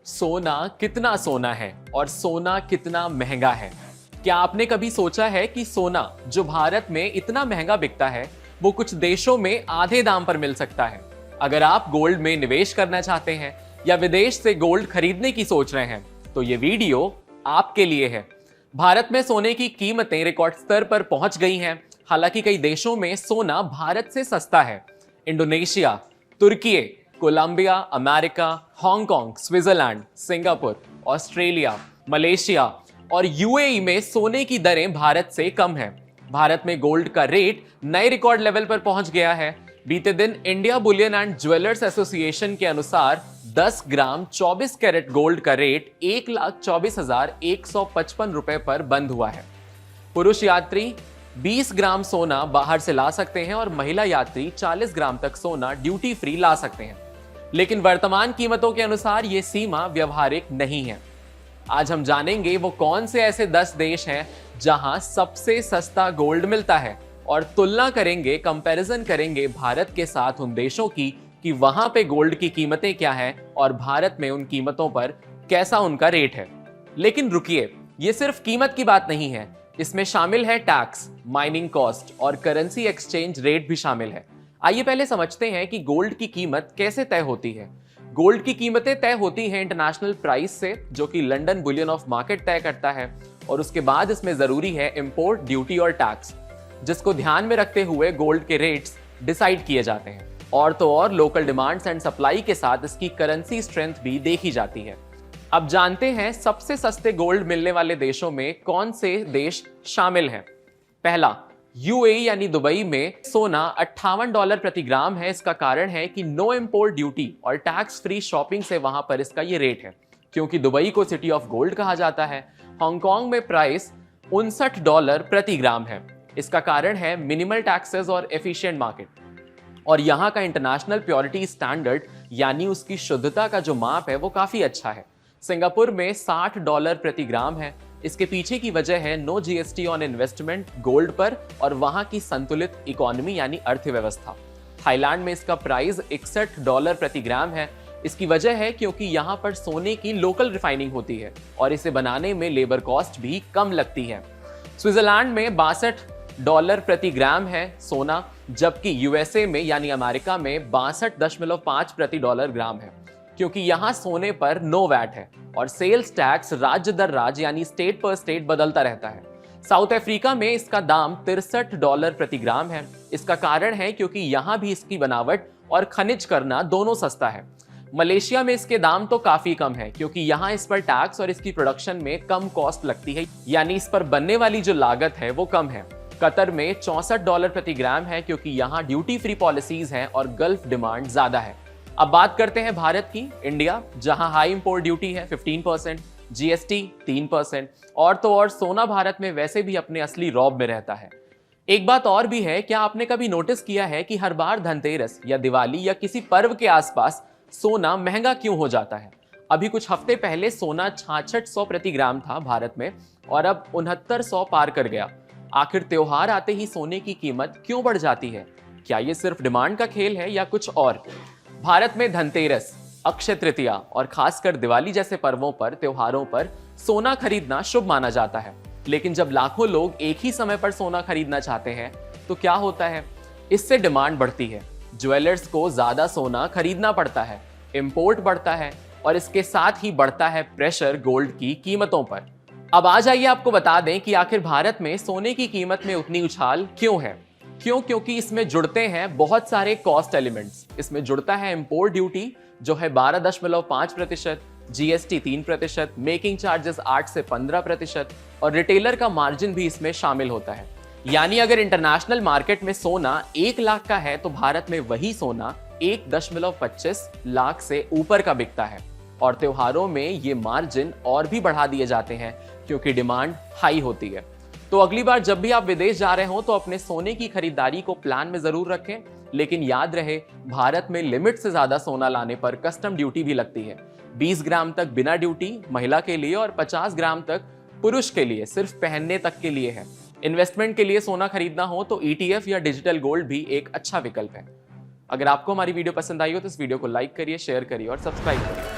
सोना कितना सोना है और सोना कितना महंगा है। क्या आपने कभी सोचा है कि सोना जो भारत में इतना महंगा बिकता है वो कुछ देशों में आधे दाम पर मिल सकता है। अगर आप गोल्ड में निवेश करना चाहते हैं या विदेश से गोल्ड खरीदने की सोच रहे हैं तो ये वीडियो आपके लिए है। भारत में सोने की कीमतें रिकॉर्ड स्तर पर पहुंच गई हैं। हालांकि कई देशों में सोना भारत से सस्ता है। इंडोनेशिया, तुर्की, Colombia, America, Hong Kong, Switzerland, Singapore, Australia, Malaysia और यूएई में सोने की दरें भारत से कम हैं। भारत में गोल्ड का रेट नए रिकॉर्ड लेवल पर पहुंच गया है। बीते दिन India Boolean and jewellers association के अनुसार 10 ग्राम 24 कैरेट गोल्ड का रेट 1,24,155 रुपए पर बंद हुआ है। पुरुष यात्री 20 ग्राम सोना बाहर से ला सकते हैं और महिला यात्री 40 ग्राम तक सोना ड्यूटी फ्री ला सकते हैं, लेकिन वर्तमान कीमतों के अनुसार यह सीमा व्यवहारिक नहीं है। आज हम जानेंगे वो कौन से ऐसे 10 देश हैं जहां सबसे सस्ता गोल्ड मिलता है और तुलना करेंगे, कंपैरिजन करेंगे भारत के साथ उन देशों की कि वहां पे गोल्ड की कीमतें क्या हैं और भारत में उन कीमतों पर कैसा उनका रेट है। लेकिन रुकिए, ये सिर्फ कीमत की बात नहीं है, इसमें शामिल है टैक्स, माइनिंग कॉस्ट और करेंसी एक्सचेंज रेट भी शामिल है। आइए पहले समझते हैं कि गोल्ड की कीमत कैसे तय होती है। गोल्ड की कीमतें तय होती हैं इंटरनेशनल प्राइस से, जो कि लंदन बुलियन ऑफ मार्केट तय करता है, और उसके बाद इसमें जरूरी है इंपोर्ट ड्यूटी और टैक्स, जिसको ध्यान में रखते हुए गोल्ड के रेट्स डिसाइड किए जाते हैं। और तो और लोकल डिमांड्स एंड सप्लाई के साथ इसकी करेंसी स्ट्रेंथ भी देखी जाती है। अब जानते हैं सबसे सस्ते गोल्ड मिलने वाले देशों में कौन से देश शामिल हैं। पहला, यूएई यानी दुबई में सोना $58 प्रति ग्राम है। इसका कारण है कि नो इंपोर्ट ड्यूटी और टैक्स फ्री शॉपिंग से वहां पर इसका ये रेट है, क्योंकि दुबई को सिटी ऑफ गोल्ड कहा जाता है। हांगकांग में प्राइस $59 प्रति ग्राम है। इसका कारण है मिनिमल टैक्सेस और एफिशिएंट मार्केट, और यहाँ का इंटरनेशनल प्योरिटी स्टैंडर्ड यानी उसकी शुद्धता का जो माप है वो काफी अच्छा है। सिंगापुर में $60 प्रति ग्राम है। इसके पीछे की वजह है no GST on investment gold पर और वहां की संतुलित इकोनॉमी यानी अर्थव्यवस्था। थाईलैंड में इसका प्राइस $61 प्रति ग्राम है। इसकी वजह है क्योंकि यहां पर सोने की लोकल रिफाइनिंग होती है और इसे बनाने में लेबर कॉस्ट भी कम लगती है। स्विट्जरलैंड में $62 प्रति ग्राम है सोना, जबकि यूएसए में यानी अमेरिका में 62.5 प्रति डॉलर ग्राम है, क्योंकि यहां सोने पर नो वैट है और सेल्स टैक्स राज्य दर राज्य यानी स्टेट पर स्टेट बदलता रहता है। साउथ अफ्रीका में इसका दाम $63 प्रति ग्राम है। इसका कारण है क्योंकि यहां भी इसकी बनावट और खनिज करना दोनों सस्ता है। मलेशिया में इसके दाम तो काफी कम है, क्योंकि यहां इस पर टैक्स और इसकी प्रोडक्शन में कम कॉस्ट लगती है, यानी इस पर बनने वाली जो लागत है वो कम है। कतर में $64 प्रति ग्राम है, क्योंकि यहाँ ड्यूटी फ्री पॉलिसीज हैं और गल्फ डिमांड ज्यादा है। अब बात करते हैं भारत की। इंडिया, जहां हाई इंपोर्ट ड्यूटी है 15%, जीएसटी 3%, और तो और सोना भारत में वैसे भी अपने असली रौब में रहता है। एक बात और भी है, क्या आपने कभी नोटिस किया है कि हर बार धनतेरस या दिवाली या किसी पर्व के आसपास सोना महंगा क्यों हो जाता है? अभी कुछ हफ्ते पहले सोना 6600 प्रति ग्राम था भारत में और अब 6900 पार कर गया। आखिर त्योहार आते ही सोने की कीमत क्यों बढ़ जाती है? क्या ये सिर्फ डिमांड का खेल है या कुछ और? भारत में धनतेरस, अक्षय तृतीया और खासकर दिवाली जैसे पर्वों पर, त्योहारों पर सोना खरीदना शुभ माना जाता है। लेकिन जब लाखों लोग एक ही समय पर सोना खरीदना चाहते हैं तो क्या होता है? इससे डिमांड बढ़ती है, ज्वेलर्स को ज्यादा सोना खरीदना पड़ता है, इंपोर्ट बढ़ता है और इसके साथ ही बढ़ता है प्रेशर गोल्ड की कीमतों पर। अब आ जाइए आपको बता दें कि आखिर भारत में सोने की कीमत में उतनी उछाल क्यों है। क्योंकि इसमें जुड़ते हैं बहुत सारे कॉस्ट एलिमेंट्स। इसमें जुड़ता है इंपोर्ट ड्यूटी जो है 12.5%, जीएसटी 3%, मेकिंग चार्जेस 8 से 15% और रिटेलर का मार्जिन भी इसमें शामिल होता है। यानी अगर इंटरनेशनल मार्केट में सोना 1 लाख का है तो भारत में वही सोना 1.25 लाख से ऊपर का बिकता है, और त्योहारों में ये मार्जिन और भी बढ़ा दिए जाते हैं क्योंकि डिमांड हाई होती है। तो अगली बार जब भी आप विदेश जा रहे हो तो अपने सोने की खरीदारी को प्लान में जरूर रखें, लेकिन याद रहे भारत में लिमिट से ज्यादा सोना लाने पर कस्टम ड्यूटी भी लगती है। 20 ग्राम तक बिना ड्यूटी महिला के लिए और 50 ग्राम तक पुरुष के लिए, सिर्फ पहनने तक के लिए है। इन्वेस्टमेंट के लिए सोना खरीदना हो तो ETF या डिजिटल गोल्ड भी एक अच्छा विकल्प है। अगर आपको हमारी वीडियो पसंद आई हो तो इस वीडियो को लाइक करिए, शेयर करिए और सब्सक्राइब करिए।